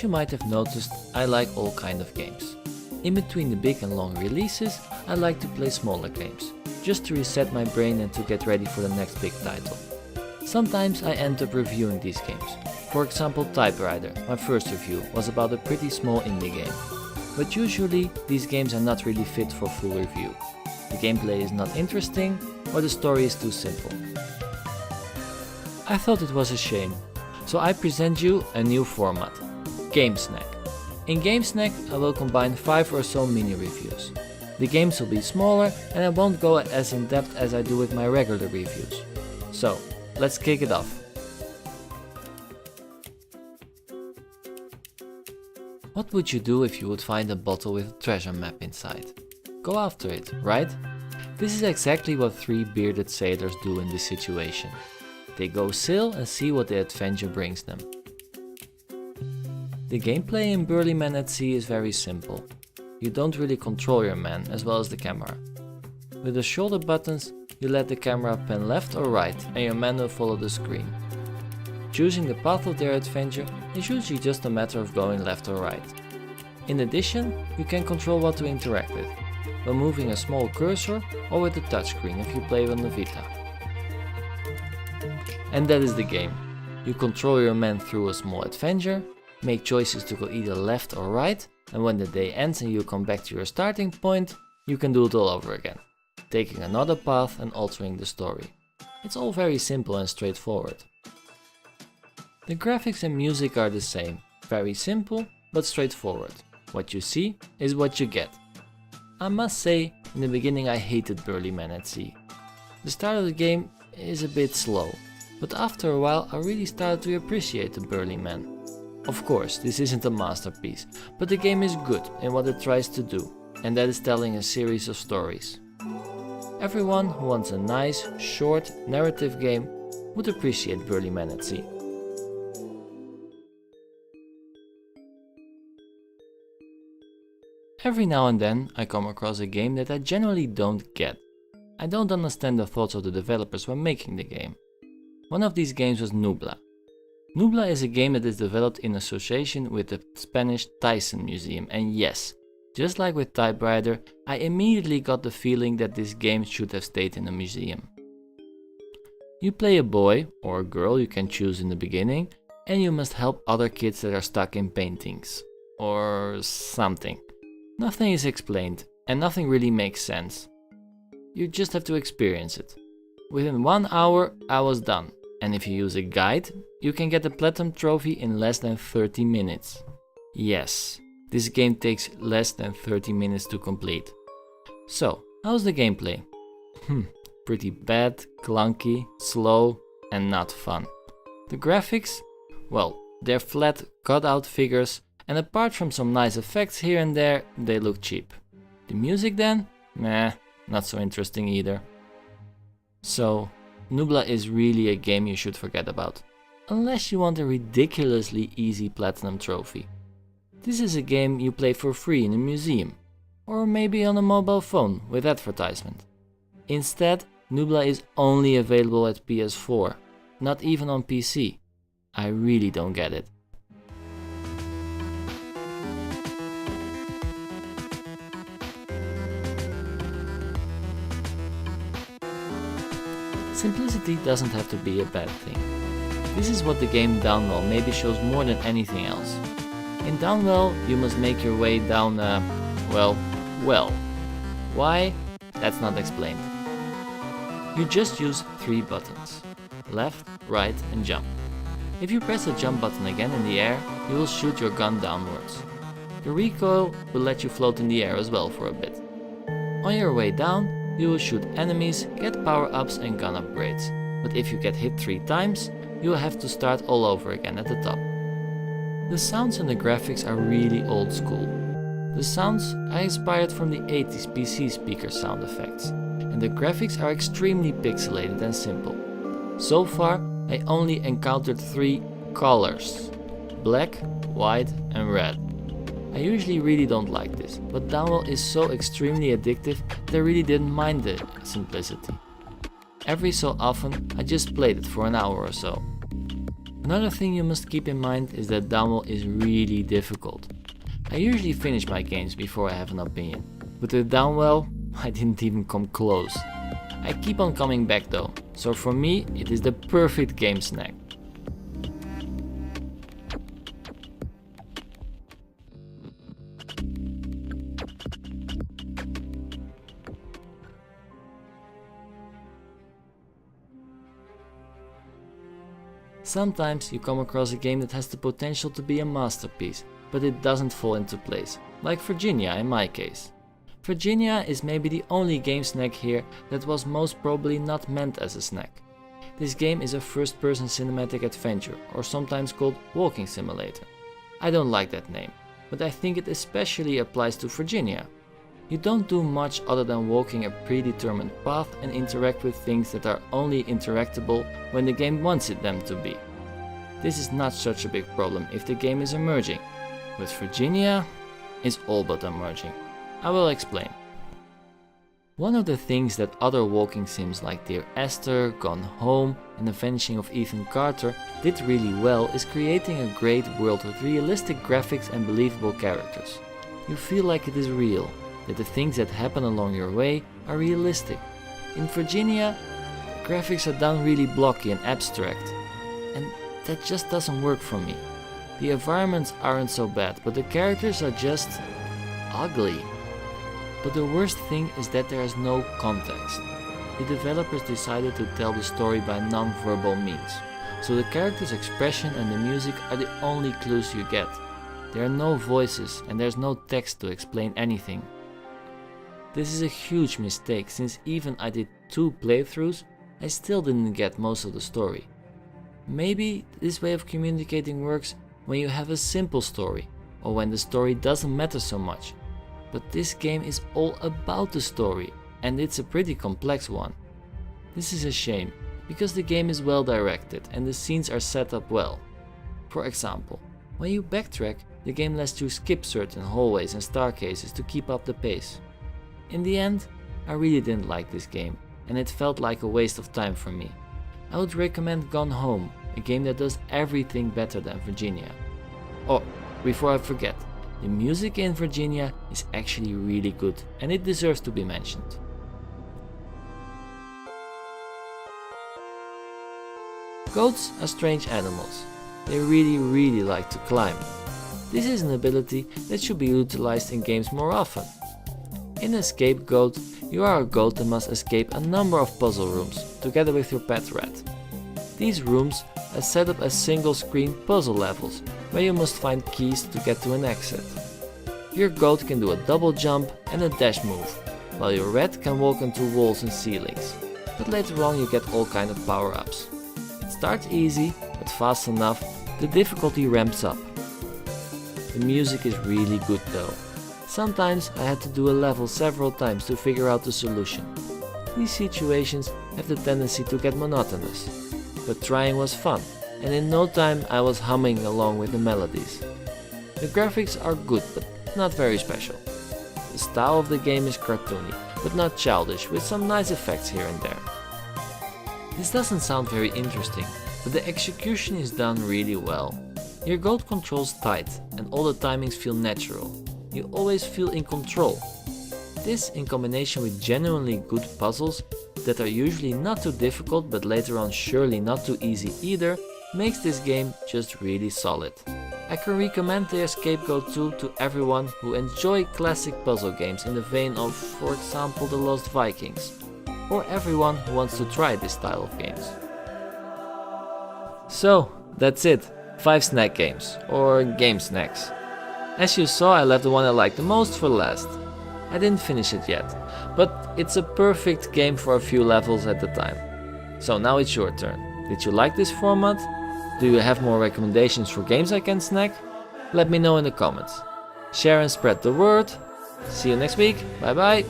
As you might have noticed, I like all kind of games. In between the big and long releases, I like to play smaller games, just to reset my brain and to get ready for the next big title. Sometimes I end up reviewing these games. For example, Typewriter, my first review, was about a pretty small indie game. But usually, these games are not really fit for full review. The gameplay is not interesting, or the story is too simple. I thought it was a shame, so I present you a new format, GameSnack. In GameSnack I will combine 5 or so mini reviews. The games will be smaller and I won't go as in depth as I do with my regular reviews. So, let's kick it off. What would you do if you would find a bottle with a treasure map inside? Go after it, right? This is exactly what 3 bearded sailors do in this situation. They go sail and see what the adventure brings them. The gameplay in Burly Men at Sea is very simple. You don't really control your man as well as the camera. With the shoulder buttons, you let the camera pan left or right and your man will follow the screen. Choosing the path of their adventure is usually just a matter of going left or right. In addition, you can control what to interact with, by moving a small cursor or with the touchscreen if you play on the Vita. And that is the game. You control your man through a small adventure, make choices to go either left or right, and when the day ends and you come back to your starting point, you can do it all over again, taking another path and altering the story. It's all very simple and straightforward. The graphics and music are the same, very simple but straightforward. What you see is what you get. I must say, in the beginning I hated Burly Men at Sea. The start of the game is a bit slow, but after a while I really started to appreciate the Burly Men. Of course, this isn't a masterpiece, but the game is good in what it tries to do, and that is telling a series of stories. Everyone who wants a nice, short, narrative game would appreciate Burly Men at Sea. Every now and then I come across a game that I generally don't get. I don't understand the thoughts of the developers when making the game. One of these games was Nubla. Nubla is a game that is developed in association with the Spanish Thyssen Museum, and yes, just like with Typewriter, I immediately got the feeling that this game should have stayed in a museum. You play a boy, or a girl you can choose in the beginning, and you must help other kids that are stuck in paintings. Or something. Nothing is explained, and nothing really makes sense. You just have to experience it. Within 1 hour I was done, and if you use a guide, you can get the platinum trophy in less than 30 minutes. Yes, this game takes less than 30 minutes to complete. So, how's the gameplay? Pretty bad, clunky, slow, and not fun. The graphics? Well, they're flat, cut out figures, and apart from some nice effects here and there, they look cheap. The music then? Meh, not so interesting either. So, Nubla is really a game you should forget about, unless you want a ridiculously easy platinum trophy. This is a game you play for free in a museum, or maybe on a mobile phone with advertisement. Instead, Nubla is only available at PS4, not even on PC. I really don't get it. Simplicity doesn't have to be a bad thing. This is what the game Downwell maybe shows more than anything else. In Downwell, you must make your way down a, well. Why? That's not explained. You just use 3 buttons. Left, right and jump. If you press the jump button again in the air, you will shoot your gun downwards. The recoil will let you float in the air as well for a bit. On your way down, you will shoot enemies, get power-ups and gun upgrades, but if you get hit 3 times, you will have to start all over again at the top. The sounds and the graphics are really old school. The sounds are inspired from the 80s PC speaker sound effects, and the graphics are extremely pixelated and simple. So far, I only encountered 3 colors: black, white and red. I usually really don't like this, but Downwell is so extremely addictive that I really didn't mind the simplicity. Every so often I just played it for an hour or so. Another thing you must keep in mind is that Downwell is really difficult. I usually finish my games before I have an opinion, but with Downwell, I didn't even come close. I keep on coming back though, so for me it is the perfect game snack. Sometimes you come across a game that has the potential to be a masterpiece, but it doesn't fall into place, like Virginia in my case. Virginia is maybe the only game snack here that was most probably not meant as a snack. This game is a first-person cinematic adventure, or sometimes called walking simulator. I don't like that name, but I think it especially applies to Virginia. You don't do much other than walking a predetermined path and interact with things that are only interactable when the game wants them to be. This is not such a big problem if the game is emerging. With Virginia, it's all but emerging. I will explain. One of the things that other walking sims like Dear Esther, Gone Home and The Vanishing of Ethan Carter did really well is creating a great world with realistic graphics and believable characters. You feel like it is real, that the things that happen along your way are realistic. In Virginia, graphics are done really blocky and abstract, and that just doesn't work for me. The environments aren't so bad, but the characters are just ugly. But the worst thing is that there is no context. The developers decided to tell the story by non-verbal means, so the characters' expression and the music are the only clues you get. There are no voices and there's no text to explain anything. This is a huge mistake, since even I did 2 playthroughs, I still didn't get most of the story. Maybe this way of communicating works when you have a simple story, or when the story doesn't matter so much. But this game is all about the story, and it's a pretty complex one. This is a shame, because the game is well directed and the scenes are set up well. For example, when you backtrack, the game lets you skip certain hallways and staircases to keep up the pace. In the end, I really didn't like this game, and it felt like a waste of time for me. I would recommend Gone Home, a game that does everything better than Virginia. Oh, before I forget, the music in Virginia is actually really good and it deserves to be mentioned. Goats are strange animals. They really like to climb. This is an ability that should be utilized in games more often. In Escape Goat, you are a goat that must escape a number of puzzle rooms together with your pet rat. These rooms are set up as single-screen puzzle levels where you must find keys to get to an exit. Your goat can do a double jump and a dash move, while your rat can walk onto walls and ceilings, but later on you get all kind of power-ups. It starts easy, but fast enough, the difficulty ramps up. The music is really good though. Sometimes I had to do a level several times to figure out the solution. These situations have the tendency to get monotonous, but trying was fun, and in no time I was humming along with the melodies. The graphics are good, but not very special. The style of the game is cartoony, but not childish, with some nice effects here and there. This doesn't sound very interesting, but the execution is done really well. Your goat controls tight, and all the timings feel natural. You always feel in control. This, in combination with genuinely good puzzles that are usually not too difficult but later on surely not too easy either, makes this game just really solid. I can recommend the Escape Goat 2 to everyone who enjoy classic puzzle games in the vein of, for example, The Lost Vikings, or everyone who wants to try this style of games. So, that's it. 5 snack games, or game snacks. As you saw, I left the one I liked the most for last. I didn't finish it yet, but it's a perfect game for a few levels at the time. So now it's your turn. Did you like this format? Do you have more recommendations for games I can snack? Let me know in the comments. Share and spread the word. See you next week. Bye bye.